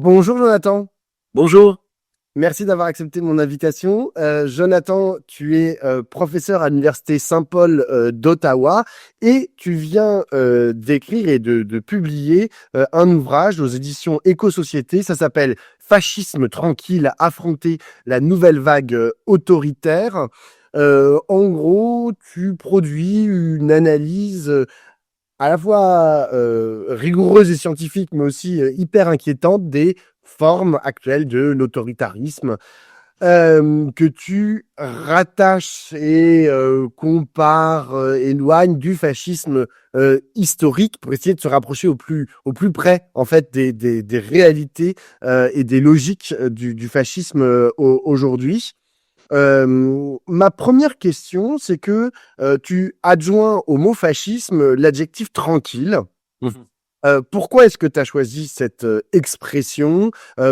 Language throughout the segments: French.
Bonjour Jonathan, Bonjour. merci d'avoir accepté mon invitation. Jonathan, tu es professeur à l'Université Saint-Paul d'Ottawa et tu viens d'écrire et de publier un ouvrage aux éditions Éco-Société. Ça s'appelle Fascisme tranquille, affronter la nouvelle vague autoritaire. En gros, tu produis une analyse à la fois rigoureuse et scientifique, mais aussi hyper inquiétante des formes actuelles de l'autoritarisme que tu rattaches et compares, éloignes du fascisme historique pour essayer de se rapprocher au plus près en fait des réalités et des logiques du fascisme aujourd'hui. Ma première question, c'est que tu adjoins au mot fascisme l'adjectif tranquille. Mhm. Pourquoi est-ce que tu as choisi cette expression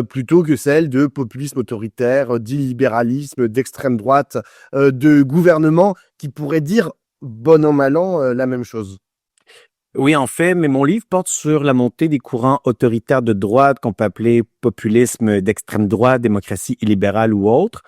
plutôt que celle de populisme autoritaire, d'illibéralisme, d'extrême droite, de gouvernement qui pourrait dire bon an mal an la même chose? Oui, en fait, mais mon livre porte sur la montée des courants autoritaires de droite qu'on peut appeler populisme d'extrême droite, démocratie illibérale ou autre.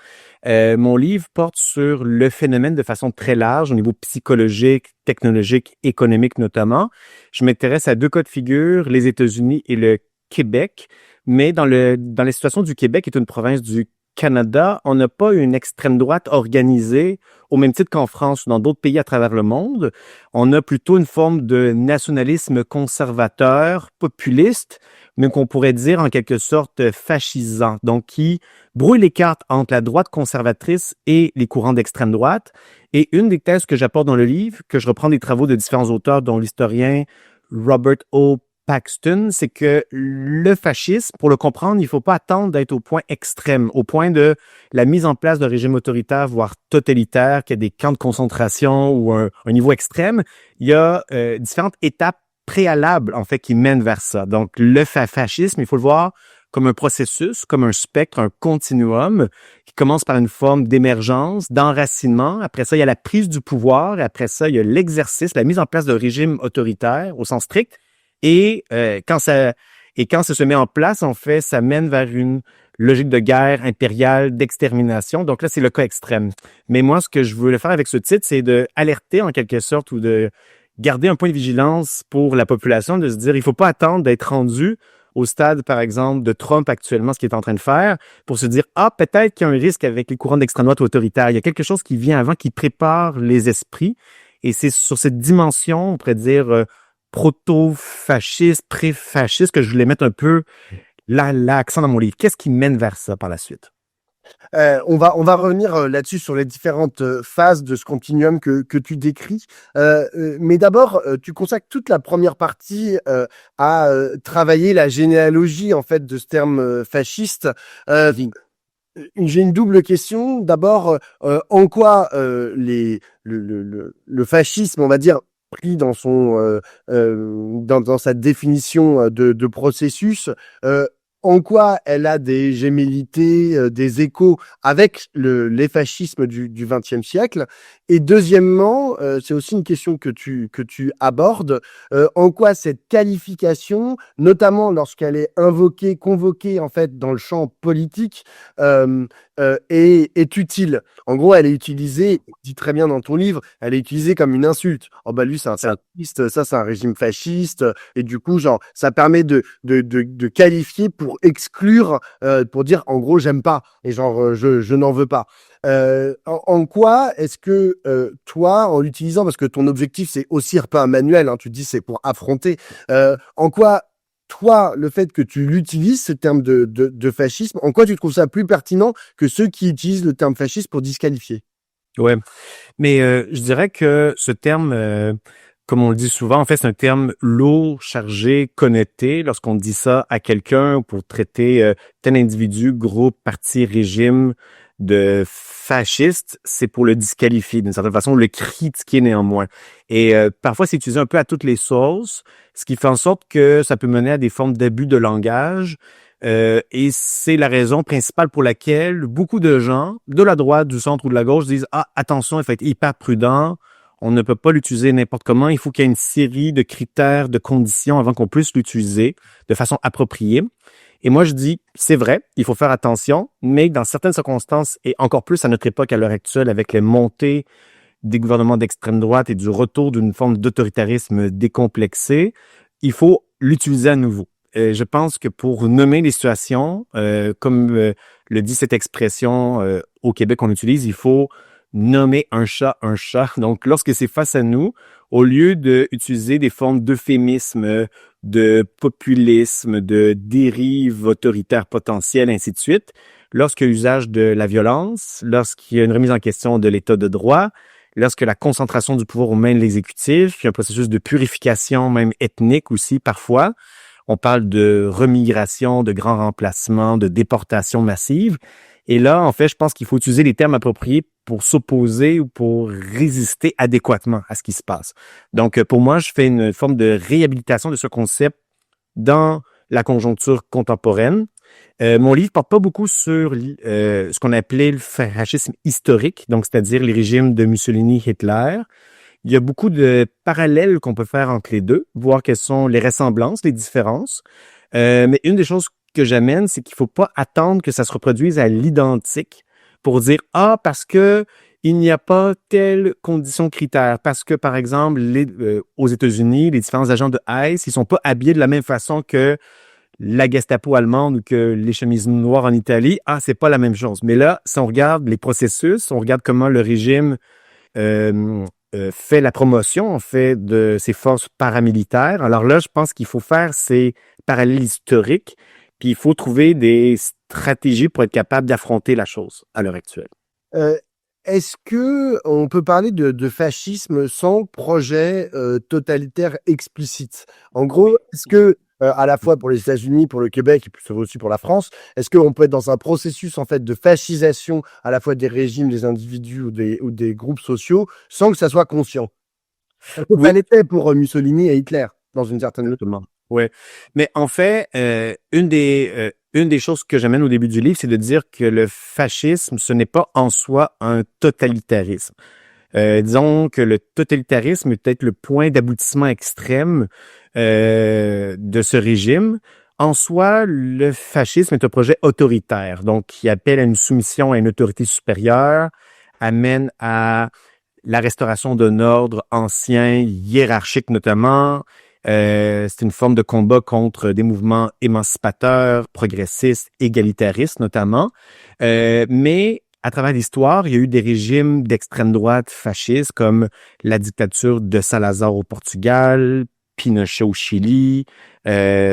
Mon livre porte sur le phénomène de façon très large, au niveau psychologique, technologique, économique notamment. Je m'intéresse à deux cas de figure, les États-Unis et le Québec. Mais dans la situation du Québec, qui est une province du Canada, on n'a pas une extrême droite organisée au même titre qu'en France ou dans d'autres pays à travers le monde. On a plutôt une forme de nationalisme conservateur, populiste, mais qu'on pourrait dire en quelque sorte fascisant, donc qui brouille les cartes entre la droite conservatrice et les courants d'extrême droite. Et une des thèses que j'apporte dans le livre, que je reprends des travaux de différents auteurs, dont l'historien Robert O. Paxton, c'est que le fascisme, pour le comprendre, il ne faut pas attendre d'être au point extrême, au point de la mise en place de régimes autoritaires, voire totalitaires, qu'il y a des camps de concentration ou un niveau extrême. Il y a différentes étapes préalables, en fait, qui mènent vers ça. Donc, le fascisme, il faut le voir comme un processus, comme un spectre, un continuum, qui commence par une forme d'émergence, d'enracinement. Après ça, il y a la prise du pouvoir. Et après ça, il y a l'exercice, la mise en place de régimes autoritaires au sens strict. Et quand ça se met en place, en fait, ça mène vers une logique de guerre impériale, d'extermination. Donc là, c'est le cas extrême. Mais moi, ce que je voulais faire avec ce titre, c'est de alerter en quelque sorte ou de garder un point de vigilance pour la population, de se dire, il faut pas attendre d'être rendu au stade, par exemple, de Trump actuellement, ce qu'il est en train de faire, pour se dire, ah, peut-être qu'il y a un risque avec les courants d'extrême droite autoritaire. Il y a quelque chose qui vient avant, qui prépare les esprits. Et c'est sur cette dimension, on pourrait dire, proto-fasciste, pré-fasciste, que je voulais mettre un peu l'accent dans mon livre. Qu'est-ce qui mène vers ça par la suite? On va revenir là-dessus sur les différentes phases de ce continuum que tu décris. Mais d'abord, tu consacres toute la première partie à travailler la généalogie en fait de ce terme fasciste. J'ai une double question. D'abord, en quoi le fascisme, on va dire, pris dans dans sa définition de processus, en quoi elle a des gémellités, des échos avec les fascismes du XXe siècle. Et deuxièmement, c'est aussi une question que tu abordes, en quoi cette qualification, notamment lorsqu'elle est invoquée, convoquée en fait dans le champ politique, est utile. En gros, elle est utilisée, dit très bien dans ton livre, elle est utilisée comme une insulte. Oh bah lui, c'est un fasciste, ça c'est un régime fasciste, et du coup, genre, ça permet de qualifier pour exclure, pour dire en gros, j'aime pas, et genre, je n'en veux pas. En quoi est-ce que toi, en l'utilisant, parce que ton objectif c'est aussi un peu un manuel, hein, tu dis c'est pour affronter, en quoi toi, le fait que tu l'utilises, ce terme de fascisme, en quoi tu trouves ça plus pertinent que ceux qui utilisent le terme fasciste pour disqualifier? Ouais, mais je dirais que ce terme, comme on le dit souvent, en fait, c'est un terme lourd, chargé, connoté lorsqu'on dit ça à quelqu'un pour traiter tel individu, groupe, parti, régime de fasciste, c'est pour le disqualifier d'une certaine façon, le critiquer néanmoins. Et parfois, c'est utilisé un peu à toutes les sauces, ce qui fait en sorte que ça peut mener à des formes d'abus de langage. Et c'est la raison principale pour laquelle beaucoup de gens, de la droite, du centre ou de la gauche, disent « Ah, attention, il faut être hyper prudent. On ne peut pas l'utiliser n'importe comment. Il faut qu'il y ait une série de critères, de conditions avant qu'on puisse l'utiliser de façon appropriée. Et moi, je dis, c'est vrai, il faut faire attention, mais dans certaines circonstances, et encore plus à notre époque, à l'heure actuelle, avec les montées des gouvernements d'extrême droite et du retour d'une forme d'autoritarisme décomplexé, il faut l'utiliser à nouveau. Je pense que pour nommer les situations, comme le dit cette expression au Québec qu'on utilise, il faut nommer un chat un chat. Donc, lorsque c'est face à nous, au lieu d'utiliser des formes d'euphémisme, de populisme, de dérive autoritaire potentielle, ainsi de suite, lorsqu'il y a usage de la violence, lorsqu'il y a une remise en question de l'état de droit, lorsque la concentration du pouvoir aux mains de l'exécutif, il y a un processus de purification, même ethnique aussi parfois. On parle de remigration, de grands remplacements, de déportation massive. Et là, en fait, je pense qu'il faut utiliser les termes appropriés pour s'opposer ou pour résister adéquatement à ce qui se passe. Donc, pour moi, je fais une forme de réhabilitation de ce concept dans la conjoncture contemporaine. Mon livre porte pas beaucoup sur ce qu'on appelait le fascisme historique, donc c'est-à-dire les régimes de Mussolini, Hitler. Il y a beaucoup de parallèles qu'on peut faire entre les deux, voir quelles sont les ressemblances, les différences. Mais une des choses que j'amène, c'est qu'il faut pas attendre que ça se reproduise à l'identique pour dire « Ah, parce que il n'y a pas telle condition critère. » Parce que, par exemple, aux États-Unis, les différents agents de ICE, ils sont pas habillés de la même façon que la Gestapo allemande ou que les chemises noires en Italie. Ah, c'est pas la même chose. Mais là, si on regarde les processus, on regarde comment le régime fait la promotion, en fait, de ses forces paramilitaires. Alors là, je pense qu'il faut faire ces parallèles historiques, puis il faut trouver des stratégies pour être capable d'affronter la chose à l'heure actuelle. Euh, Est-ce que on peut parler de fascisme sans projet totalitaire explicite? En gros, est-ce que à la fois pour les États-Unis, pour le Québec et puis ça vaut aussi pour la France, est-ce qu'on peut être dans un processus en fait de fascisation à la fois des régimes, des individus ou des groupes sociaux sans que ça soit conscient? Oui, Ça l'était pour Mussolini et Hitler dans une certaine mesure. exactement. Ouais. Mais en fait, une des choses que j'amène au début du livre, c'est de dire que le fascisme, ce n'est pas en soi un totalitarisme. Disons que le totalitarisme est peut-être le point d'aboutissement extrême de ce régime. En soi, le fascisme est un projet autoritaire, donc qui appelle à une soumission à une autorité supérieure, amène à la restauration d'un ordre ancien, hiérarchique notamment. C'est une forme de combat contre des mouvements émancipateurs, progressistes, égalitaristes notamment. Mais à travers l'histoire, il y a eu des régimes d'extrême droite fascistes comme la dictature de Salazar au Portugal, Pinochet au Chili,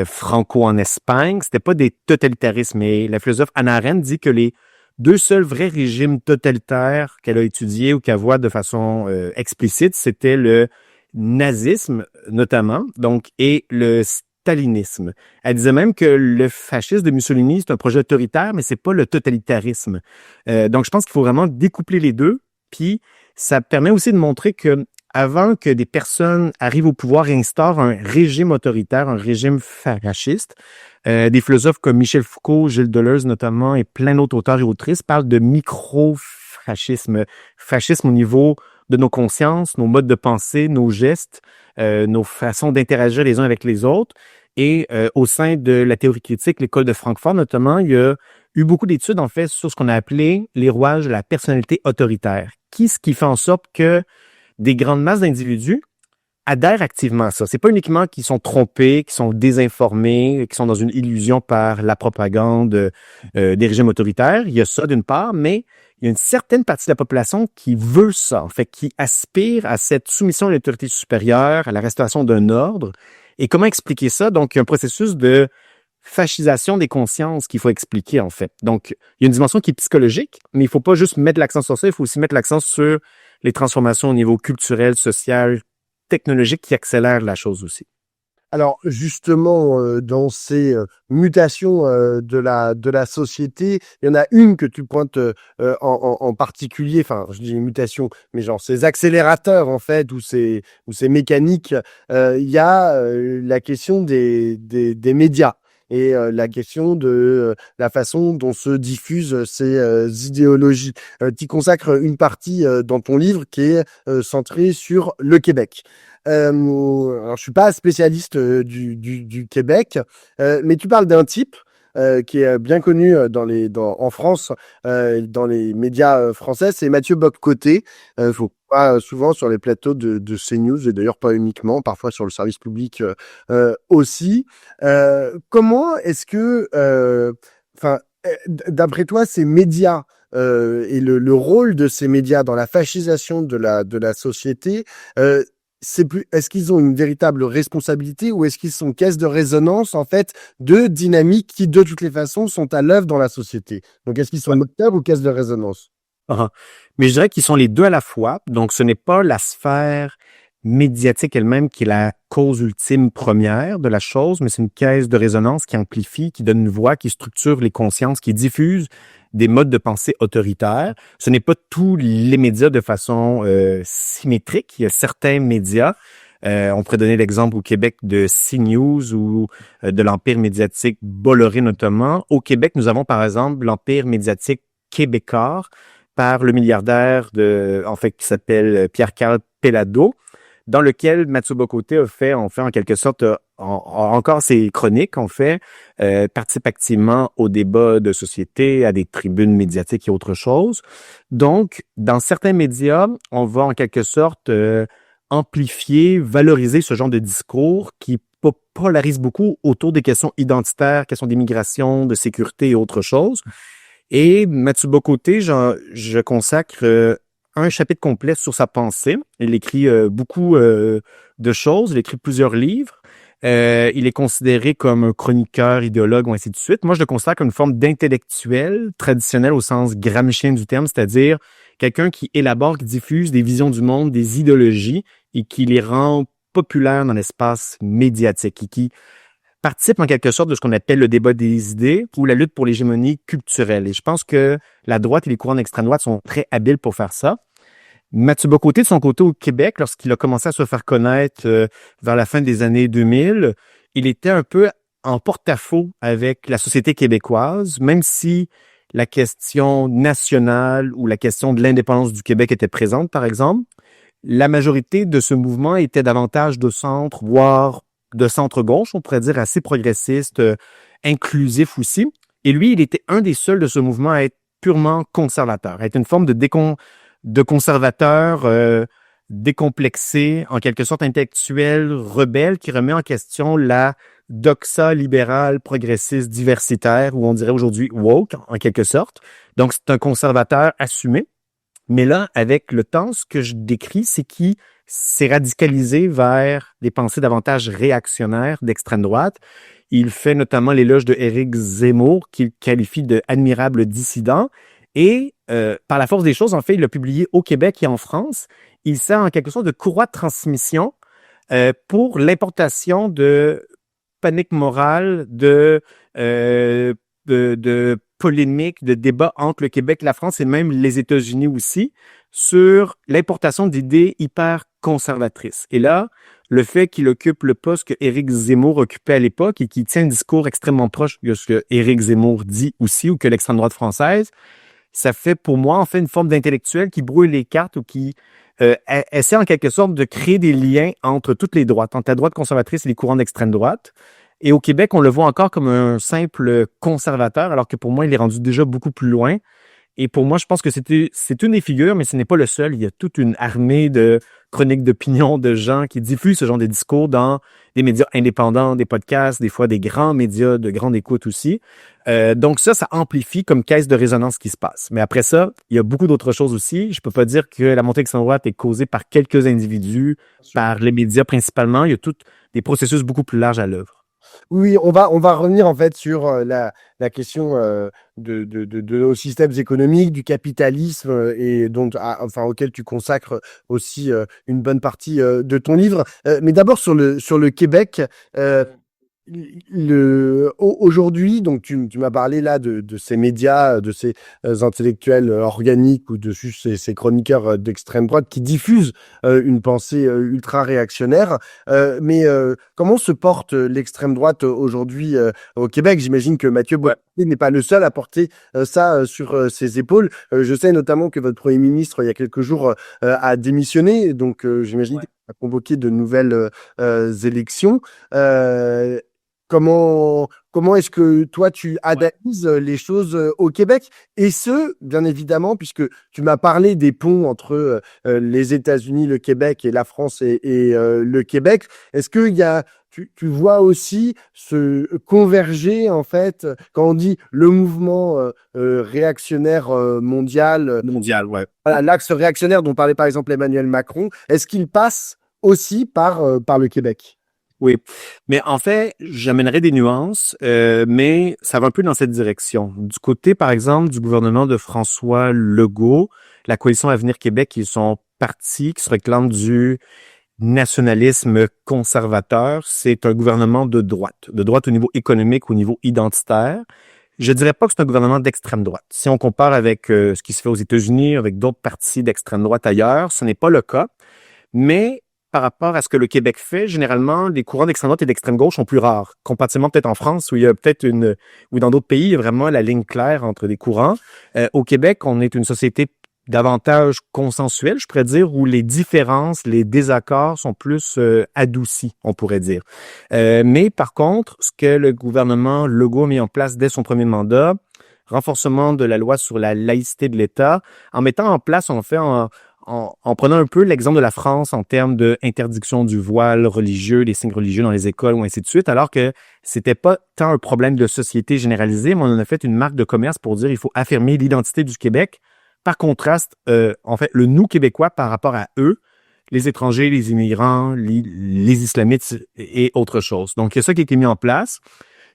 Franco en Espagne. C'était pas des totalitarismes. Mais la philosophe Hannah Arendt dit que les deux seuls vrais régimes totalitaires qu'elle a étudiés ou qu'elle voit de façon explicite, c'était le nazisme notamment, donc, et le stalinisme. Elle disait même que le fascisme de Mussolini, c'est un projet autoritaire, mais c'est pas le totalitarisme. Donc, je pense qu'il faut vraiment découpler les deux. Puis, ça permet aussi de montrer que avant que des personnes arrivent au pouvoir et instaurent un régime autoritaire, un régime fasciste, des philosophes comme Michel Foucault, Gilles Deleuze notamment, et plein d'autres auteurs et autrices parlent de micro-fascisme. Fascisme au niveau de nos consciences, nos modes de pensée, nos gestes, nos façons d'interagir les uns avec les autres. Et au sein de la théorie critique, l'école de Francfort notamment, il y a eu beaucoup d'études en fait sur ce qu'on a appelé les rouages de la personnalité autoritaire. Ce qui fait en sorte que des grandes masses d'individus adhèrent activement à ça. C'est pas uniquement qu'ils sont trompés, qu'ils sont désinformés, qu'ils sont dans une illusion par la propagande des régimes autoritaires. Il y a ça d'une part, mais il y a une certaine partie de la population qui veut ça, en fait, qui aspire à cette soumission à l'autorité supérieure, à la restauration d'un ordre. Et comment expliquer ça? Donc, il y a un processus de fascisation des consciences qu'il faut expliquer, en fait. Donc, il y a une dimension qui est psychologique, mais il faut pas juste mettre l'accent sur ça, il faut aussi mettre l'accent sur les transformations au niveau culturel, social, technologique qui accélèrent la chose aussi. Alors justement, dans ces mutations de la société, il y en a une que tu pointes en particulier, enfin je dis mutation, mais genre ces accélérateurs en fait, ou ces mécaniques, il y a la question des médias. et la question de la façon dont se diffusent ces idéologies. Tu consacres une partie dans ton livre qui est centrée sur le Québec. Alors, je suis pas spécialiste du Québec, mais tu parles d'un type qui est bien connu en France, dans les médias français, c'est Mathieu Bock-Côté. Faut pas souvent sur les plateaux de CNews, et d'ailleurs pas uniquement, parfois sur le service public aussi. Comment est-ce que, enfin, d'après toi, ces médias et le rôle de ces médias dans la fascisation de la société, est-ce qu'ils ont une véritable responsabilité ou est-ce qu'ils sont caisse de résonance, en fait, de dynamiques qui, de toutes les façons, sont à l'œuvre dans la société? Donc, est-ce qu'ils sont Ouais. moteurs ou caisse de résonance? Ah. Mais je dirais qu'ils sont les deux à la fois. Donc, ce n'est pas la sphère médiatique elle-même qui est la cause ultime première de la chose, mais c'est une caisse de résonance qui amplifie, qui donne une voix, qui structure les consciences, qui diffuse des modes de pensée autoritaires. Ce n'est pas tous les médias de façon symétrique. Il y a certains médias, on pourrait donner l'exemple au Québec de CNews ou de l'empire médiatique Bolloré notamment. Au Québec, nous avons par exemple l'empire médiatique québécois par le milliardaire qui s'appelle Pierre-Carl Pellado, dans lequel Mathieu Bock-Côté a fait en quelque sorte encore ses chroniques, participe activement aux débats de société, à des tribunes médiatiques et autre chose. Donc, dans certains médias, on va en quelque sorte amplifier, valoriser ce genre de discours qui polarise beaucoup autour des questions identitaires, questions d'immigration, de sécurité et autre chose. Et Mathieu Bock-Côté, je consacre un chapitre complet sur sa pensée. Il écrit beaucoup de choses. Il écrit plusieurs livres. Il est considéré comme un chroniqueur, idéologue ou ainsi de suite. Moi, je le considère comme une forme d'intellectuel traditionnel au sens gramscien du terme, c'est-à-dire quelqu'un qui élabore, qui diffuse des visions du monde, des idéologies et qui les rend populaires dans l'espace médiatique et qui participe en quelque sorte de ce qu'on appelle le débat des idées ou la lutte pour l'hégémonie culturelle. Et je pense que la droite et les courants d'extrême droite sont très habiles pour faire ça. Mathieu Bock-Côté, de son côté au Québec, lorsqu'il a commencé à se faire connaître vers la fin des années 2000, il était un peu en porte-à-faux avec la société québécoise, même si la question nationale ou la question de l'indépendance du Québec était présente, par exemple. La majorité de ce mouvement était davantage de centre, voire de centre-gauche, on pourrait dire assez progressiste, inclusif aussi. Et lui, il était un des seuls de ce mouvement à être purement conservateur, à être une forme de conservateur décomplexé, en quelque sorte intellectuel, rebelle, qui remet en question la doxa libérale, progressiste, diversitaire, ou on dirait aujourd'hui woke, en quelque sorte. Donc, c'est un conservateur assumé. Mais là, avec le temps, ce que je décris, c'est qu'il s'est radicalisé vers des pensées davantage réactionnaires d'extrême droite. Il fait notamment l'éloge de Éric Zemmour, qu'il qualifie de admirable dissident. Et par la force des choses, en fait, il l'a publié au Québec et en France. Il sert en quelque sorte de courroie de transmission pour l'importation de panique morale, de polémiques, de débats entre le Québec, la France et même les États-Unis aussi sur l'importation d'idées hyper conservatrices. Et là, le fait qu'il occupe le poste que Éric Zemmour occupait à l'époque et qu'il tient un discours extrêmement proche de ce que Éric Zemmour dit aussi ou que l'extrême droite française, ça fait pour moi en fait une forme d'intellectuel qui brouille les cartes ou qui essaie en quelque sorte de créer des liens entre toutes les droites, entre la droite conservatrice et les courants d'extrême droite. Et au Québec, on le voit encore comme un simple conservateur, alors que pour moi, il est rendu déjà beaucoup plus loin. Et pour moi, je pense que c'est une des figures, mais ce n'est pas le seul. Il y a toute une armée de chroniques d'opinion, de gens qui diffusent ce genre de discours dans des médias indépendants, des podcasts, des fois des grands médias de grande écoute aussi. Donc ça amplifie comme caisse de résonance ce qui se passe. Mais après ça, il y a beaucoup d'autres choses aussi. Je peux pas dire que la montée extrême droite est causée par quelques individus, par les médias principalement. Il y a tout des processus beaucoup plus larges à l'œuvre. Oui, on va revenir en fait sur la question de nos systèmes économiques, du capitalisme et donc enfin auquel tu consacres aussi une bonne partie de ton livre. Mais d'abord sur le Québec, aujourd'hui, donc tu m'as parlé là de ces médias, de ces intellectuels organiques ou de ces chroniqueurs d'extrême droite qui diffusent une pensée ultra réactionnaire. Mais comment se porte l'extrême droite aujourd'hui au Québec? J'imagine que Mathieu Bocoté n'est pas le seul à porter ça sur ses épaules. Je sais notamment que votre Premier ministre, il y a quelques jours, a démissionné, donc j'imagine qu'il a convoqué de nouvelles élections. Euh, comment est-ce que toi, tu analyses les choses au Québec? Et ce, bien évidemment, puisque tu m'as parlé des ponts entre les États-Unis, le Québec et la France et le Québec. Est-ce qu'il y a, tu vois aussi se converger, en fait, quand on dit le mouvement réactionnaire mondial, Mondial, ouais. voilà, l'axe réactionnaire dont parlait par exemple Emmanuel Macron, est-ce qu'il passe aussi par le Québec? Oui, mais en fait, j'amènerais des nuances, mais ça va un peu dans cette direction. Du côté, par exemple, du gouvernement de François Legault, la coalition Avenir Québec, ils sont partis, qui se réclament du nationalisme conservateur. C'est un gouvernement de droite au niveau économique, au niveau identitaire. Je dirais pas que c'est un gouvernement d'extrême droite. Si on compare avec ce qui se fait aux États-Unis, avec d'autres partis d'extrême droite ailleurs, ce n'est pas le cas. Mais par rapport à ce que le Québec fait, généralement, les courants d'extrême droite et d'extrême gauche sont plus rares. Comparativement peut-être en France, où il y a peut-être ou dans d'autres pays, il y a vraiment la ligne claire entre des courants. Au Québec, on est une société davantage consensuelle, je pourrais dire, où les différences, les désaccords sont plus adoucis, on pourrait dire. Mais par contre, ce que le gouvernement Legault a mis en place dès son premier mandat, renforcement de la loi sur la laïcité de l'État, en mettant en place, en fait, en prenant un peu l'exemple de la France en termes d'interdiction du voile religieux, des signes religieux dans les écoles ou ainsi de suite, alors que c'était pas tant un problème de société généralisé, mais on en a fait une marque de commerce pour dire il faut affirmer l'identité du Québec. Par contraste, en fait, le nous québécois par rapport à eux, les étrangers, les immigrants, les islamites et autre chose. Donc, il y a ça qui a été mis en place.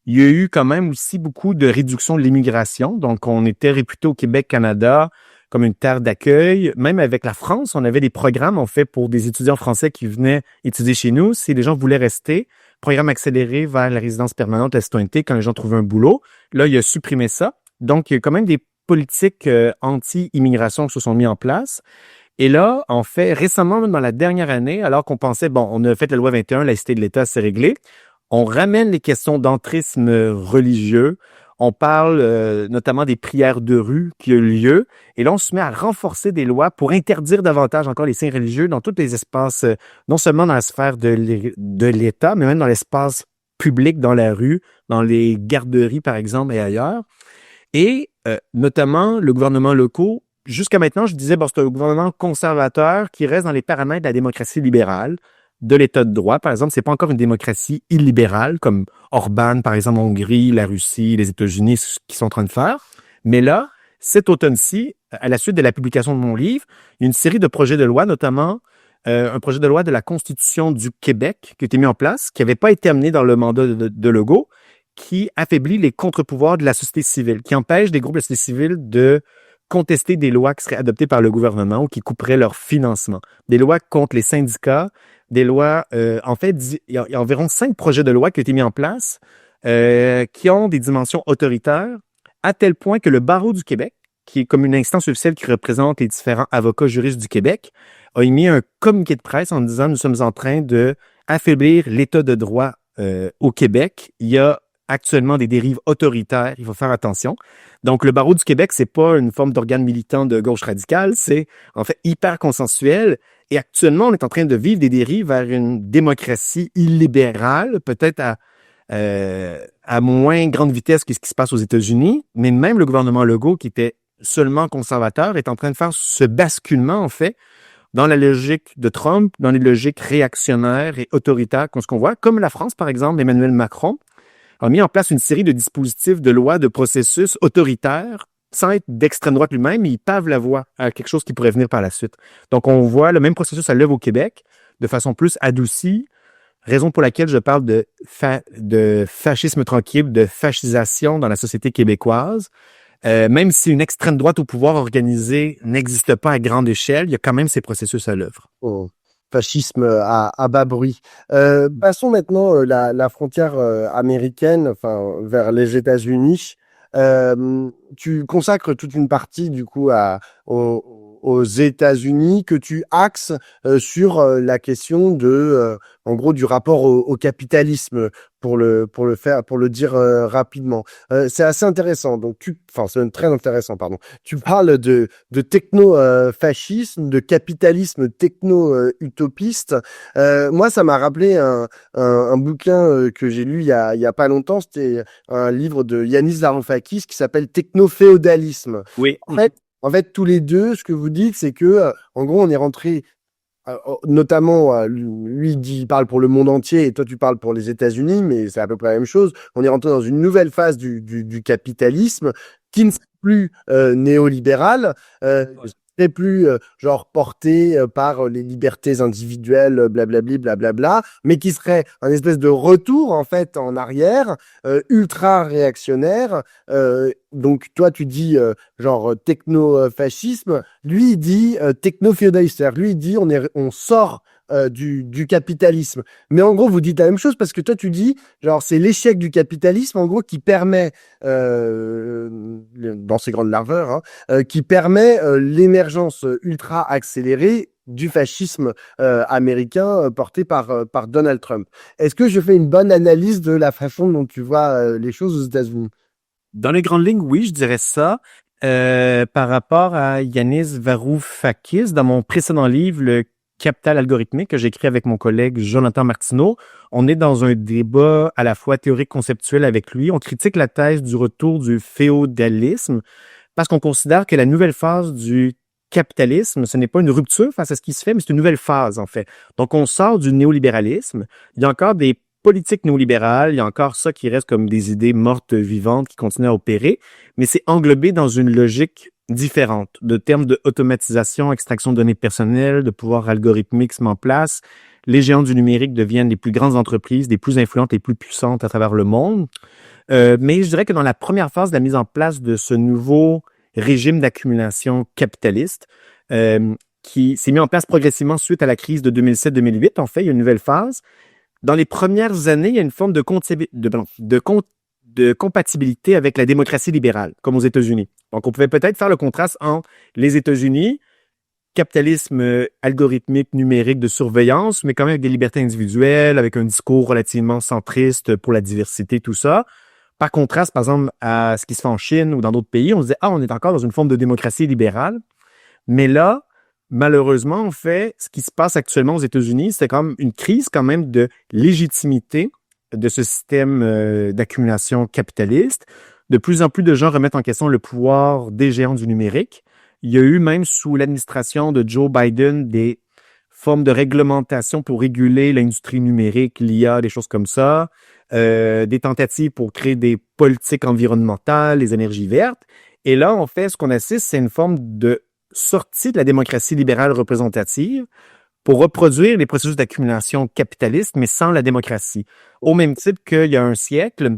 Il y a eu quand même aussi beaucoup de réduction de l'immigration. Donc, on était réputé au Québec, Canada, comme une terre d'accueil. Même avec la France, on avait des programmes, en fait, pour des étudiants français qui venaient étudier chez nous. Si les gens voulaient rester, programme accéléré vers la résidence permanente, la citoyenneté, quand les gens trouvaient un boulot. Là, il a supprimé ça. Donc, il y a quand même des politiques anti-immigration qui se sont mis en place. Et là, en fait, récemment, même dans la dernière année, alors qu'on pensait, bon, on a fait la loi 21, la laïcité de l'État, c'est réglé, on ramène les questions d'entrisme religieux. On parle notamment des prières de rue qui ont lieu. Et là, on se met à renforcer des lois pour interdire davantage encore les signes religieux dans tous les espaces, non seulement dans la sphère de l'État, mais même dans l'espace public, dans la rue, dans les garderies, par exemple, et ailleurs. Et notamment, le gouvernement local, jusqu'à maintenant, je disais, bon, c'est un gouvernement conservateur qui reste dans les paramètres de la démocratie libérale, de l'État de droit. Par exemple, c'est pas encore une démocratie illibérale, comme Orban, par exemple, en Hongrie, la Russie, les États-Unis, ce qu'ils sont en train de faire. Mais là, cet automne-ci, à la suite de la publication de mon livre, il y a une série de projets de loi, notamment un projet de loi de la Constitution du Québec qui a été mis en place, qui n'avait pas été amené dans le mandat de Legault, qui affaiblit les contre-pouvoirs de la société civile, qui empêche des groupes de la société civile de contester des lois qui seraient adoptées par le gouvernement ou qui couperaient leur financement. Des lois contre les syndicats, des lois, en fait, il y a environ 5 projets de loi qui ont été mis en place qui ont des dimensions autoritaires, à tel point que le Barreau du Québec, qui est comme une instance officielle qui représente les différents avocats juristes du Québec, a émis un communiqué de presse en disant « Nous sommes en train de affaiblir l'État de droit au Québec. Il y a actuellement des dérives autoritaires, il faut faire attention. » Donc, le Barreau du Québec, c'est pas une forme d'organe militant de gauche radicale, c'est en fait hyper consensuel. Et actuellement, on est en train de vivre des dérives vers une démocratie illibérale, peut-être à moins grande vitesse que ce qui se passe aux États-Unis, mais même le gouvernement Legault, qui était seulement conservateur, est en train de faire ce basculement, en fait, dans la logique de Trump, dans les logiques réactionnaires et autoritaires, comme ce qu'on voit, comme la France, par exemple, Emmanuel Macron a mis en place une série de dispositifs de lois, de processus autoritaires, sans être d'extrême droite lui-même, mais il pave la voie à quelque chose qui pourrait venir par la suite. Donc, on voit le même processus à l'œuvre au Québec, de façon plus adoucie, raison pour laquelle je parle de fascisme tranquille, de fascisation dans la société québécoise. Même si une extrême droite au pouvoir organisée n'existe pas à grande échelle, il y a quand même ces processus à l'œuvre. Oh. fascisme à bas bruit. Passons maintenant la frontière américaine, enfin vers les États-Unis. Tu consacres toute une partie du coup aux États-Unis que tu axes sur la question en gros, du rapport au capitalisme pour le dire rapidement. C'est assez intéressant. Donc enfin, c'est très intéressant, pardon. Tu parles de techno-fascisme, de capitalisme techno-utopiste. Moi, ça m'a rappelé un bouquin que j'ai lu il y a pas longtemps. C'était un livre de Yanis Varoufakis qui s'appelle Techno-féodalisme. Oui. En fait, tous les deux, ce que vous dites, c'est que, en gros, on est rentré, notamment, lui, il parle pour le monde entier et toi, tu parles pour les États-Unis, mais c'est à peu près la même chose. On est rentré dans une nouvelle phase du capitalisme qui ne sera plus néolibéral, n'est plus genre porté par les libertés individuelles, blablabli, blablabla, mais qui serait un espèce de retour en fait en arrière, ultra réactionnaire. Donc toi tu dis genre techno-fascisme, lui il dit techno-féodaliste. C'est-à-dire, lui il dit on sort du capitalisme. Mais en gros, vous dites la même chose parce que toi, tu dis, genre, c'est l'échec du capitalisme, en gros, qui permet, dans ses grandes largeurs, hein, qui permet l'émergence ultra accélérée du fascisme américain porté par Donald Trump. Est-ce que je fais une bonne analyse de la façon dont tu vois les choses aux États-Unis? Dans les grandes lignes, oui, je dirais ça. Par rapport à Yanis Varoufakis, dans mon précédent livre, Le Capital algorithmique, que j'ai écrit avec mon collègue Jonathan Martineau, on est dans un débat à la fois théorique conceptuel avec lui. On critique la thèse du retour du féodalisme parce qu'on considère que la nouvelle phase du capitalisme, ce n'est pas une rupture face à ce qui se fait, mais c'est une nouvelle phase, en fait. Donc, on sort du néolibéralisme. Il y a encore des politiques néolibérales, il y a encore ça qui reste comme des idées mortes, vivantes, qui continuent à opérer, mais c'est englobé dans une logique différente, de termes de automatisation, extraction de données personnelles, de pouvoir algorithmique se met en place. Les géants du numérique deviennent les plus grandes entreprises, les plus influentes, les plus puissantes à travers le monde. Mais je dirais que dans la première phase de la mise en place de ce nouveau régime d'accumulation capitaliste, qui s'est mis en place progressivement suite à la crise de 2007-2008, en fait, il y a une nouvelle phase. Dans les premières années, il y a une forme de compatibilité avec la démocratie libérale, comme aux États-Unis. Donc, on pouvait peut-être faire le contraste entre les États-Unis, capitalisme algorithmique, numérique de surveillance, mais quand même avec des libertés individuelles, avec un discours relativement centriste pour la diversité, tout ça. Par contraste, par exemple, à ce qui se fait en Chine ou dans d'autres pays, on se disait, on est encore dans une forme de démocratie libérale. Mais là, malheureusement, en fait, ce qui se passe actuellement aux États-Unis, c'est comme une crise quand même de légitimité de ce système d'accumulation capitaliste. De plus en plus de gens remettent en question le pouvoir des géants du numérique. Il y a eu même sous l'administration de Joe Biden des formes de réglementation pour réguler l'industrie numérique, l'IA, des choses comme ça, des tentatives pour créer des politiques environnementales, les énergies vertes. Et là, en fait, ce qu'on assiste, c'est une forme de sortie de la démocratie libérale représentative pour reproduire les processus d'accumulation capitaliste, mais sans la démocratie. Au même titre qu'il y a un siècle,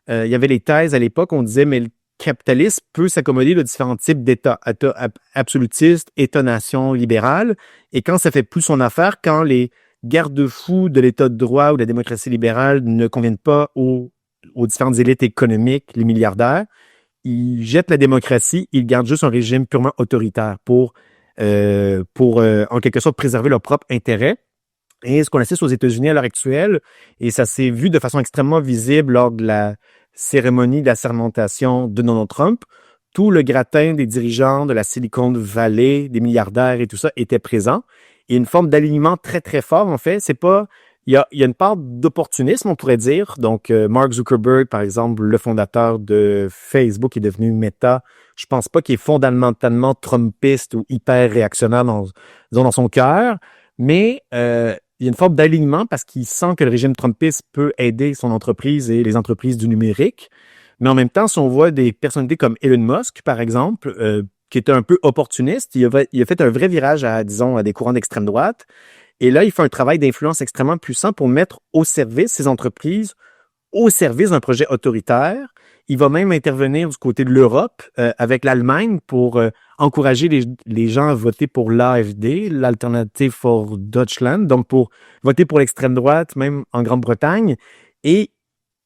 il y avait les thèses à l'époque, on disait, mais le capitalisme peut s'accommoder de différents types d'États, État absolutiste, État-nation libéral, et quand ça fait plus son affaire, quand les garde-fous de l'État de droit ou de la démocratie libérale ne conviennent pas aux différentes élites économiques, les milliardaires, ils jettent la démocratie, ils gardent juste un régime purement autoritaire pour en quelque sorte préserver leurs propres intérêts. Et ce qu'on assiste aux États-Unis à l'heure actuelle, et ça s'est vu de façon extrêmement visible lors de la cérémonie d'assermentation de Donald Trump, tout le gratin des dirigeants de la Silicon Valley, des milliardaires et tout ça était présent. Et une forme d'alignement très, très fort, en fait. C'est pas... Il y a une part d'opportunisme, on pourrait dire. Donc, Mark Zuckerberg, par exemple, le fondateur de Facebook, est devenu Meta. Je pense pas qu'il est fondamentalement trumpiste ou hyper réactionnaire dans son cœur, mais il y a une forme d'alignement parce qu'il sent que le régime trumpiste peut aider son entreprise et les entreprises du numérique. Mais en même temps, si on voit des personnalités comme Elon Musk, par exemple, qui était un peu opportuniste, il a fait un vrai virage à des courants d'extrême droite. Et là, il fait un travail d'influence extrêmement puissant pour mettre au service ces entreprises, au service d'un projet autoritaire. Il va même intervenir du côté de l'Europe avec l'Allemagne pour encourager les gens à voter pour l'AfD, l'Alternative for Deutschland, donc pour voter pour l'extrême droite, même en Grande-Bretagne. Et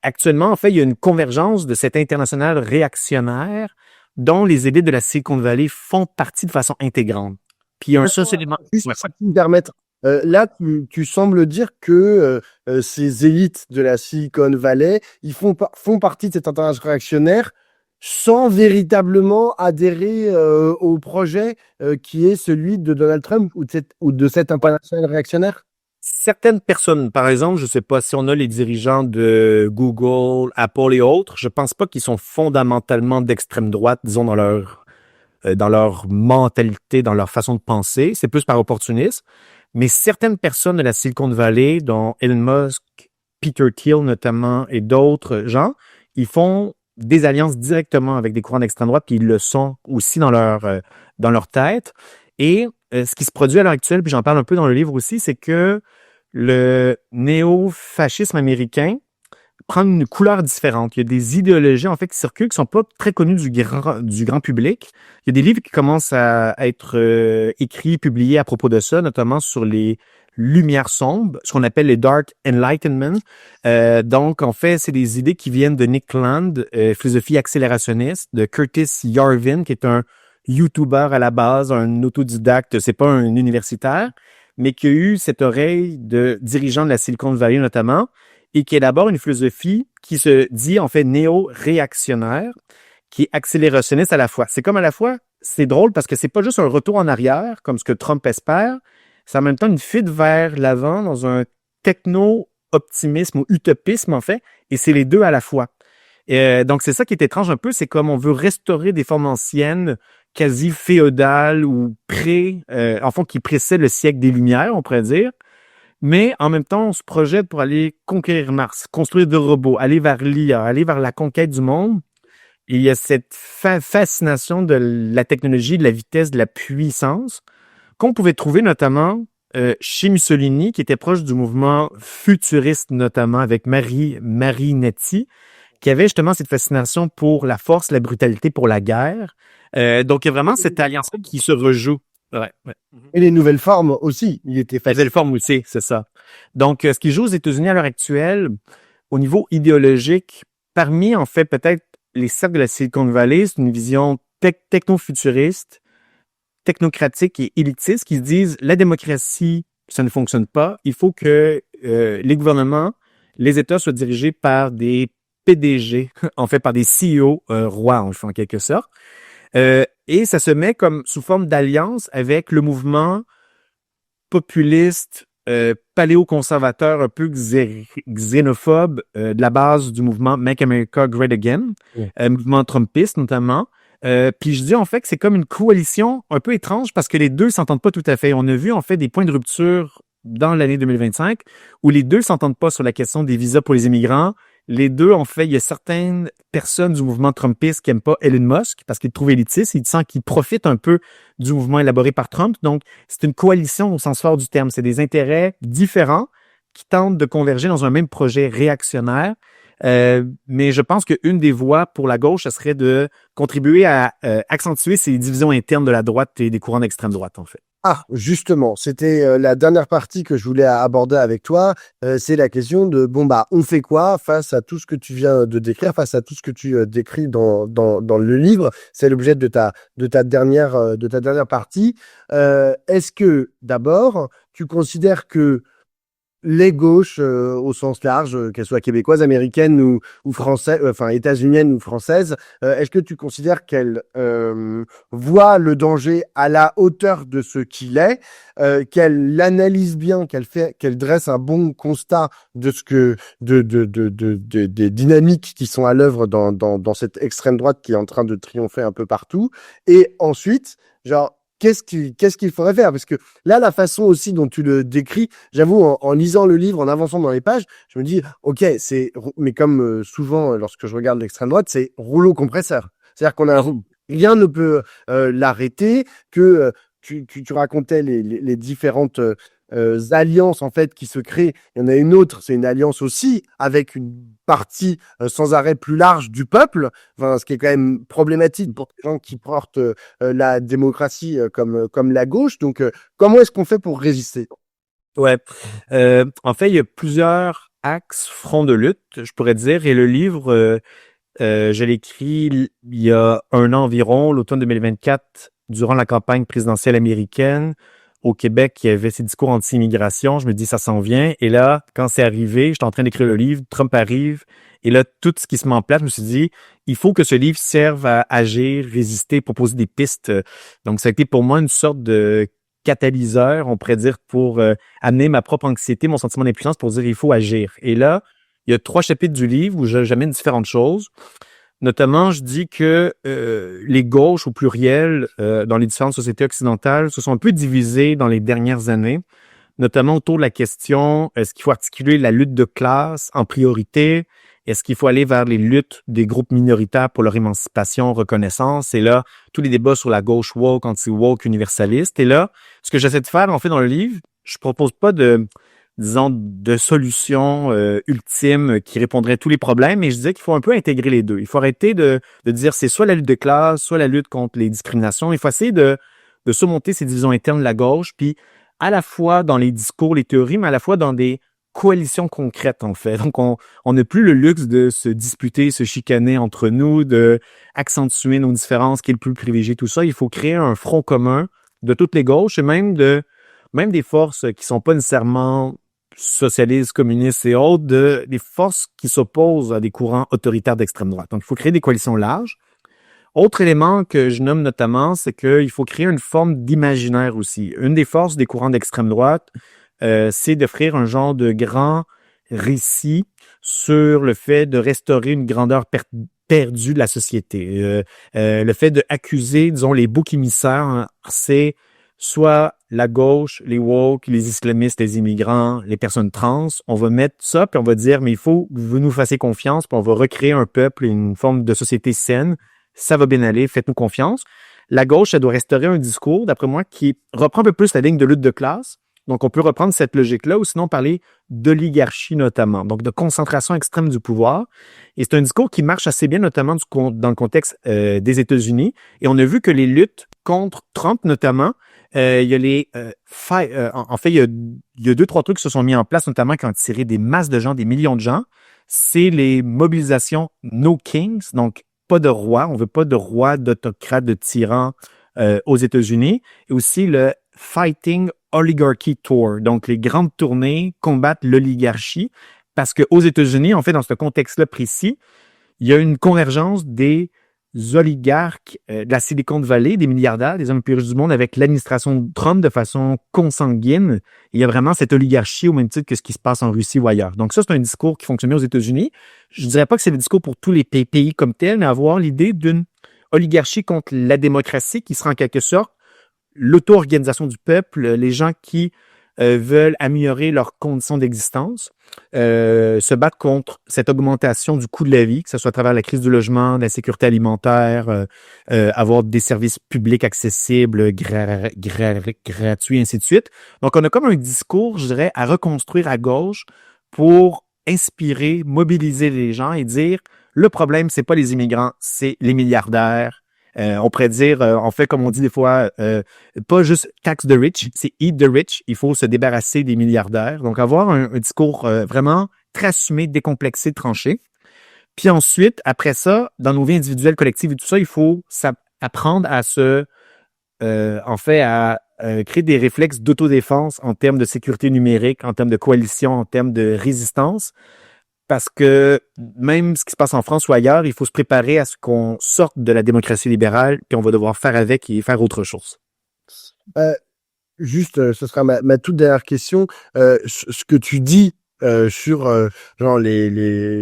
actuellement, en fait, il y a une convergence de cette internationale réactionnaire dont les élites de la Silicon Valley font partie de façon intégrante. Puis il y a un seul élément. Juste Ouais. si tu me permettre, là, tu sembles dire que ces élites de la Silicon Valley, ils font partie de cette international réactionnaire sans véritablement adhérer au projet qui est celui de Donald Trump ou de cette international réactionnaire? Certaines personnes, par exemple, je ne sais pas si on a les dirigeants de Google, Apple et autres, je pense pas qu'ils sont fondamentalement d'extrême droite, disons, dans leur mentalité, dans leur façon de penser. C'est plus par opportunisme. Mais certaines personnes de la Silicon Valley, dont Elon Musk, Peter Thiel notamment, et d'autres gens, ils font des alliances directement avec des courants d'extrême droite, puis ils le sont aussi dans leur tête. Et ce qui se produit à l'heure actuelle, puis j'en parle un peu dans le livre aussi, c'est que le néo-fascisme américain prend une couleur différente. Il y a des idéologies, en fait, qui circulent, qui sont pas très connues du grand public. Il y a des livres qui commencent à être écrits, publiés à propos de ça, notamment sur les lumières sombres, ce qu'on appelle les Dark Enlightenment. Donc, en fait, c'est des idées qui viennent de Nick Land, philosophie accélérationniste, de Curtis Yarvin, qui est un YouTuber à la base, un autodidacte, c'est pas un universitaire, mais qui a eu cette oreille de dirigeant de la Silicon Valley notamment, et qui est d'abord une philosophie qui se dit en fait néo-réactionnaire, qui est accélérationniste à la fois. C'est comme à la fois, c'est drôle parce que c'est pas juste un retour en arrière, comme ce que Trump espère, c'est en même temps une fuite vers l'avant dans un techno-optimisme ou utopisme en fait, et c'est les deux à la fois. Donc c'est ça qui est étrange un peu, c'est comme on veut restaurer des formes anciennes, quasi féodales ou en fond qui précèdent le siècle des Lumières, on pourrait dire. Mais en même temps, on se projette pour aller conquérir Mars, construire des robots, aller vers l'IA, aller vers la conquête du monde. Et il y a cette fascination de la technologie, de la vitesse, de la puissance qu'on pouvait trouver notamment chez Mussolini, qui était proche du mouvement futuriste, notamment avec Marinetti, qui avait justement cette fascination pour la force, la brutalité, pour la guerre. Donc, il y a vraiment cette alliance qui se rejoue. Ouais. Et les nouvelles formes aussi, il était La nouvelle forme aussi, c'est ça. Donc, ce qui joue aux États-Unis à l'heure actuelle, au niveau idéologique, parmi, en fait, peut-être les cercles de la Silicon Valley, c'est une vision techno-futuriste, technocratique et élitiste qui se disent la démocratie, ça ne fonctionne pas. Il faut que les gouvernements, les États soient dirigés par des PDG, en fait, par des CEO rois, en quelque sorte. Et ça se met comme sous forme d'alliance avec le mouvement populiste, paléoconservateur, un peu xénophobe de la base du mouvement Make America Great Again, mouvement trumpiste notamment. Puis je dis en fait que c'est comme une coalition un peu étrange parce que les deux s'entendent pas tout à fait. On a vu en fait des points de rupture dans l'année 2025 où les deux s'entendent pas sur la question des visas pour les immigrants. Les deux, en fait, il y a certaines personnes du mouvement trumpiste qui n'aiment pas Elon Musk parce qu'ils le trouvent élitiste. Ils sentent qu'il profite un peu du mouvement élaboré par Trump. Donc, c'est une coalition au sens fort du terme. C'est des intérêts différents qui tentent de converger dans un même projet réactionnaire. Mais je pense qu'une des voies pour la gauche, ce serait de contribuer à accentuer ces divisions internes de la droite et des courants d'extrême droite, en fait. Ah, justement, c'était la dernière partie que je voulais aborder avec toi. C'est la question de, bon, bah, on fait quoi face à tout ce que tu viens de décrire, face à tout ce que tu décris dans le livre. C'est l'objet de ta dernière partie. Est-ce que, d'abord, tu considères que les gauches au sens large, qu'elles soient québécoises, américaines ou françaises, enfin états-uniennes ou françaises, est-ce que tu considères qu'elles voient le danger à la hauteur de ce qu'il est, qu'elles l'analysent bien, qu'elles dressent un bon constat de ce que des dynamiques qui sont à l'œuvre dans cette extrême droite qui est en train de triompher un peu partout, et ensuite, genre qu'est-ce qu'il faudrait faire? Parce que là, la façon aussi dont tu le décris, j'avoue, en lisant le livre, en avançant dans les pages, je me dis, OK, mais comme souvent, lorsque je regarde l'extrême droite, c'est rouleau compresseur. C'est-à-dire rien ne peut l'arrêter, que tu racontais les différentes alliances en fait qui se créent. Il y en a une autre, c'est une alliance aussi avec une partie sans arrêt plus large du peuple, enfin, ce qui est quand même problématique pour les gens qui portent la démocratie comme la gauche. Donc, comment est-ce qu'on fait pour résister? Ouais. En fait, il y a plusieurs axes, fronts de lutte, je pourrais dire, et le livre, je l'ai écrit il y a un an environ, l'automne 2024, durant la campagne présidentielle américaine. Au Québec, il y avait ces discours anti-immigration. Je me dis, ça s'en vient. Et là, quand c'est arrivé, j'étais en train d'écrire le livre, Trump arrive. Et là, tout ce qui se met en place, je me suis dit, il faut que ce livre serve à agir, résister, proposer des pistes. Donc, ça a été pour moi une sorte de catalyseur, on pourrait dire, pour amener ma propre anxiété, mon sentiment d'impuissance, pour dire, il faut agir. Et là, il y a 3 chapitres du livre où j'amène différentes choses. Notamment, je dis que les gauches au pluriel dans les différentes sociétés occidentales se sont un peu divisées dans les dernières années, notamment autour de la question, est-ce qu'il faut articuler la lutte de classe en priorité? Est-ce qu'il faut aller vers les luttes des groupes minoritaires pour leur émancipation, reconnaissance? Et là, tous les débats sur la gauche woke, anti-woke, universaliste. Et là, ce que j'essaie de faire, en fait, dans le livre, je propose pas disons, de solutions ultimes qui répondraient à tous les problèmes, mais je disais qu'il faut un peu intégrer les deux. Il faut arrêter de dire c'est soit la lutte de classe, soit la lutte contre les discriminations. Il faut essayer de surmonter ces divisions internes de la gauche, puis à la fois dans les discours, les théories, mais à la fois dans des coalitions concrètes, en fait. Donc, on n'a plus le luxe de se disputer, se chicaner entre nous, de accentuer nos différences, qui est le plus privilégié, tout ça. Il faut créer un front commun de toutes les gauches et même des forces qui sont pas nécessairement socialistes, communistes et autres, des forces qui s'opposent à des courants autoritaires d'extrême droite. Donc, il faut créer des coalitions larges. Autre élément que je nomme notamment, c'est qu'il faut créer une forme d'imaginaire aussi. Une des forces des courants d'extrême droite, c'est d'offrir un genre de grand récit sur le fait de restaurer une grandeur perdue de la société. Le fait d'accuser, disons, les boucs émissaires, hein, c'est soit la gauche, les woke, les islamistes, les immigrants, les personnes trans. On va mettre ça, puis on va dire, mais il faut que vous nous fassiez confiance, puis on va recréer un peuple et une forme de société saine. Ça va bien aller, faites-nous confiance. La gauche, elle doit restaurer un discours, d'après moi, qui reprend un peu plus la ligne de lutte de classe. Donc, on peut reprendre cette logique-là, ou sinon parler d'oligarchie notamment, donc de concentration extrême du pouvoir. Et c'est un discours qui marche assez bien, notamment dans le contexte des États-Unis. Et on a vu que les luttes contre Trump, notamment, il y a en fait, il y a 2-3 trucs qui se sont mis en place, notamment qui ont attiré des masses de gens, des millions de gens. C'est les mobilisations No Kings, donc pas de roi. On veut pas de roi, d'autocrate, de tyran aux États-Unis. Et aussi le Fighting Oligarchy Tour. Donc, les grandes tournées combattent l'oligarchie parce qu'aux États-Unis, en fait, dans ce contexte-là précis, il y a une convergence des oligarques de la Silicon Valley, des milliardaires, des hommes plus riches du monde avec l'administration de Trump de façon consanguine. Il y a vraiment cette oligarchie au même titre que ce qui se passe en Russie ou ailleurs. Donc ça, c'est un discours qui fonctionne aux États-Unis. Je dirais pas que c'est le discours pour tous les pays comme tel, mais avoir l'idée d'une oligarchie contre la démocratie qui sera en quelque sorte l'auto-organisation du peuple, les gens qui veulent améliorer leurs conditions d'existence, se battre contre cette augmentation du coût de la vie, que ce soit à travers la crise du logement, de la sécurité alimentaire, avoir des services publics accessibles, gratuits, ainsi de suite. Donc, on a comme un discours, je dirais, à reconstruire à gauche pour inspirer, mobiliser les gens et dire le problème, c'est pas les immigrants, c'est les milliardaires. On pourrait dire, en fait, comme on dit des fois, pas juste tax the rich, c'est eat the rich. Il faut se débarrasser des milliardaires. Donc, avoir un discours vraiment très assumé, décomplexé, tranché. Puis ensuite, après ça, dans nos vies individuelles, collectives et tout ça, il faut apprendre à créer des réflexes d'autodéfense en termes de sécurité numérique, en termes de coalition, en termes de résistance. Parce que même ce qui se passe en France ou ailleurs, il faut se préparer à ce qu'on sorte de la démocratie libérale, puis on va devoir faire avec et faire autre chose. Juste, ce sera ma toute dernière question. Ce que tu dis sur genre la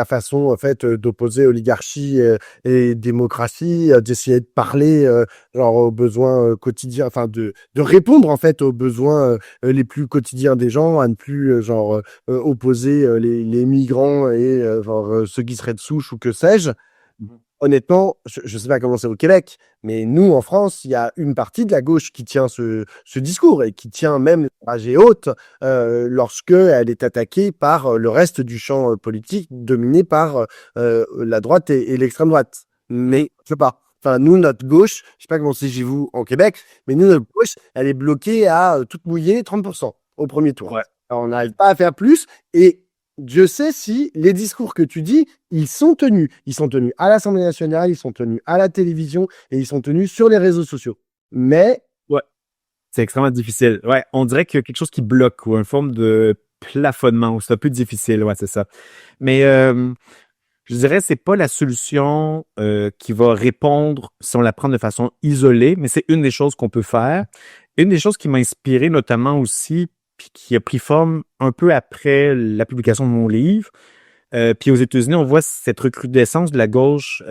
façon en fait d'opposer oligarchie et démocratie, d'essayer de parler genre aux besoins quotidiens, enfin de répondre en fait aux besoins les plus quotidiens des gens, à ne plus opposer les migrants et genre ceux qui seraient de souche ou que sais-je. honnêtement, je sais pas comment c'est au Québec, mais nous, en France, il y a une partie de la gauche qui tient ce discours et qui tient même la rage haute lorsque elle est attaquée par le reste du champ politique dominé par la droite et l'extrême droite. Mais je sais pas. Enfin, nous, notre gauche, je sais pas comment c'est chez vous en Québec, mais nous, notre gauche, elle est bloquée à toute mouillée 30% au premier tour. Ouais. Alors, on n'arrive pas à faire plus et Dieu sait si les discours que tu dis, ils sont tenus. Ils sont tenus à l'Assemblée nationale, ils sont tenus à la télévision et ils sont tenus sur les réseaux sociaux. Mais Ouais. C'est extrêmement difficile. Ouais, on dirait qu'il y a quelque chose qui bloque ou une forme de plafonnement. C'est un peu difficile, ouais, c'est ça. Mais je dirais c'est pas la solution qui va répondre si on la prend de façon isolée, mais c'est une des choses qu'on peut faire. Une des choses qui m'a inspiré notamment aussi, puis qui a pris forme un peu après la publication de mon livre. Puis aux États-Unis, on voit cette recrudescence de la gauche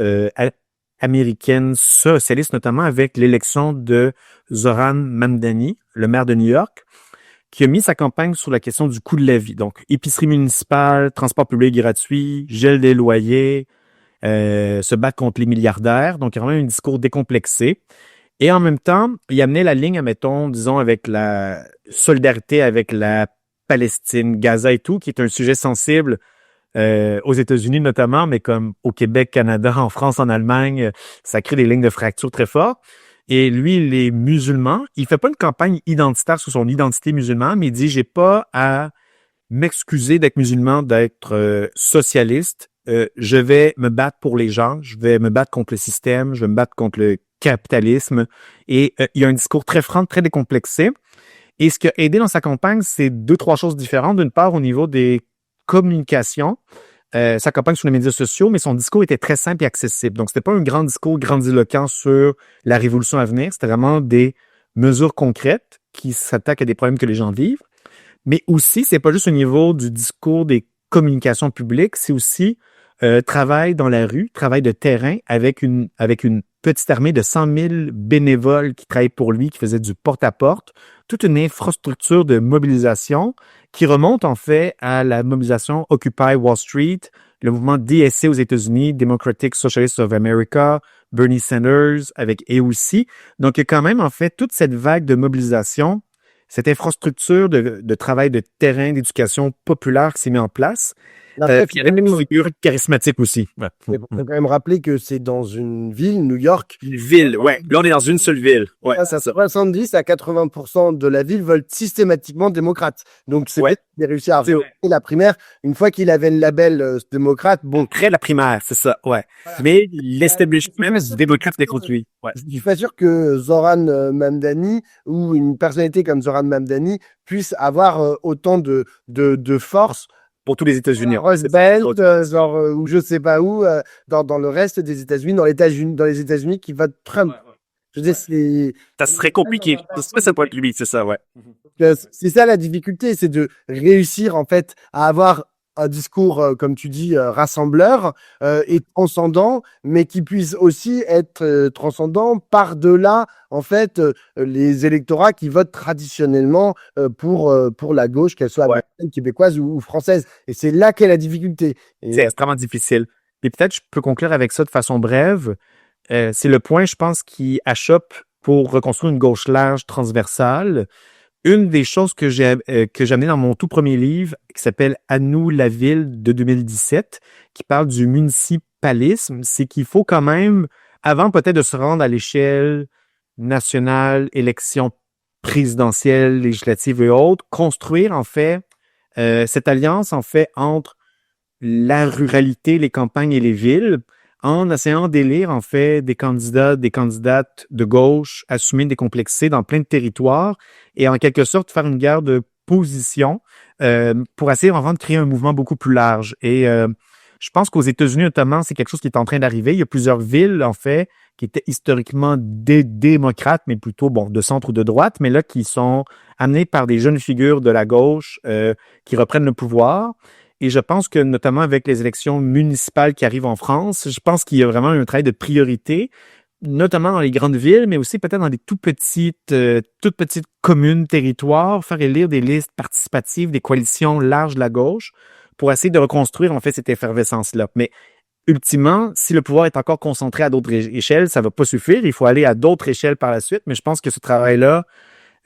américaine socialiste, notamment avec l'élection de Zoran Mamdani, le maire de New York, qui a mis sa campagne sur la question du coût de la vie. Donc, épicerie municipale, transport public gratuit, gel des loyers, se battre contre les milliardaires. Donc, il y a vraiment un discours décomplexé. Et en même temps, il amenait la ligne, admettons, disons, avec la solidarité avec la Palestine, Gaza et tout, qui est un sujet sensible aux États-Unis notamment, mais comme au Québec, Canada, en France, en Allemagne, ça crée des lignes de fracture très fortes. Et lui, il est musulman. Il fait pas une campagne identitaire sur son identité musulmane, mais il dit, j'ai pas à m'excuser d'être musulman, d'être socialiste. Je vais me battre pour les gens, je vais me battre contre le système, je vais me battre contre le capitalisme. Et il y a un discours très franc, très décomplexé. Et ce qui a aidé dans sa campagne, c'est deux, trois choses différentes. D'une part, au niveau des communications, sa campagne sur les médias sociaux, mais son discours était très simple et accessible. Donc, c'était pas un grand discours grandiloquent sur la révolution à venir. C'était vraiment des mesures concrètes qui s'attaquent à des problèmes que les gens vivent. Mais aussi, c'est pas juste au niveau du discours des communications publiques, c'est aussi travail dans la rue, travail de terrain avec une petite armée de 100 000 bénévoles qui travaillent pour lui, qui faisaient du porte-à-porte, toute une infrastructure de mobilisation qui remonte en fait à la mobilisation Occupy Wall Street, le mouvement DSA aux États-Unis, Democratic Socialists of America, Bernie Sanders avec AOC. Donc, il y a quand même en fait toute cette vague de mobilisation, cette infrastructure de travail de terrain, d'éducation populaire qui s'est mise en place. Puis il y avait même une figure charismatique aussi. Ouais. Il faut quand même rappeler que c'est dans une ville, New York. Une ville, ouais. Là, on est dans une seule ville. Ouais, Ça, 70 à 80% de la ville veulent systématiquement démocrate. Donc, c'est ouais. qu'il a réussi à avoir la primaire. Une fois qu'il avait le label démocrate, bon. Après la primaire, c'est ça, ouais. Voilà. Mais l'establishment démocrate était contre lui. Ouais. Je suis pas sûr que Zoran Mamdani ou une personnalité comme Zoran Mamdani puisse avoir autant de force pour tous les États-Unis. Rust Belt, genre, ou je sais pas où, dans le reste des États-Unis, dans les États-Unis qui votent Trump. Ouais. Je veux dire, ça serait compliqué. Ça peut être lui, c'est ça, ouais. C'est ça la difficulté, c'est de réussir, en fait, à avoir un discours, comme tu dis, rassembleur et transcendant, mais qui puisse aussi être transcendant par-delà, en fait, les électorats qui votent traditionnellement pour la gauche, qu'elle soit américaine, québécoise ou française. Et c'est là qu'est la difficulté. C'est extrêmement difficile. Et peut-être je peux conclure avec ça de façon brève. C'est le point, je pense, qui achoppe pour reconstruire une gauche large, transversale. Une des choses que j'ai amené dans mon tout premier livre, qui s'appelle « À nous la ville » de 2017, qui parle du municipalisme, c'est qu'il faut quand même, avant peut-être de se rendre à l'échelle nationale, élection présidentielle, législative et autres, construire en fait cette alliance en fait entre la ruralité, les campagnes et les villes, en essayant d'élire, en fait, des candidats, des candidates de gauche assumés, décomplexés dans plein de territoires et en quelque sorte faire une guerre de position pour essayer vraiment de créer un mouvement beaucoup plus large. Et je pense qu'aux États-Unis, notamment, c'est quelque chose qui est en train d'arriver. Il y a plusieurs villes, en fait, qui étaient historiquement démocrates, mais plutôt, bon, de centre ou de droite, mais là, qui sont amenées par des jeunes figures de la gauche qui reprennent le pouvoir. Et je pense que, notamment avec les élections municipales qui arrivent en France, je pense qu'il y a vraiment un travail de priorité, notamment dans les grandes villes, mais aussi peut-être dans des toutes petites communes, territoires, faire élire des listes participatives, des coalitions larges de la gauche, pour essayer de reconstruire, en fait, cette effervescence-là. Mais ultimement, si le pouvoir est encore concentré à d'autres échelles, ça va pas suffire. Il faut aller à d'autres échelles par la suite. Mais je pense que ce travail-là,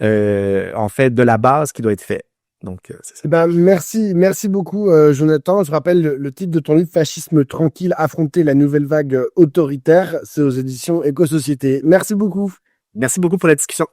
en fait, de la base qui doit être fait. Donc, c'est ça. Eh ben, merci beaucoup, Jonathan. Je rappelle le titre de ton livre, Fascisme tranquille, affronter la nouvelle vague autoritaire. C'est aux éditions Éco-Société. Merci beaucoup. Merci beaucoup pour la discussion.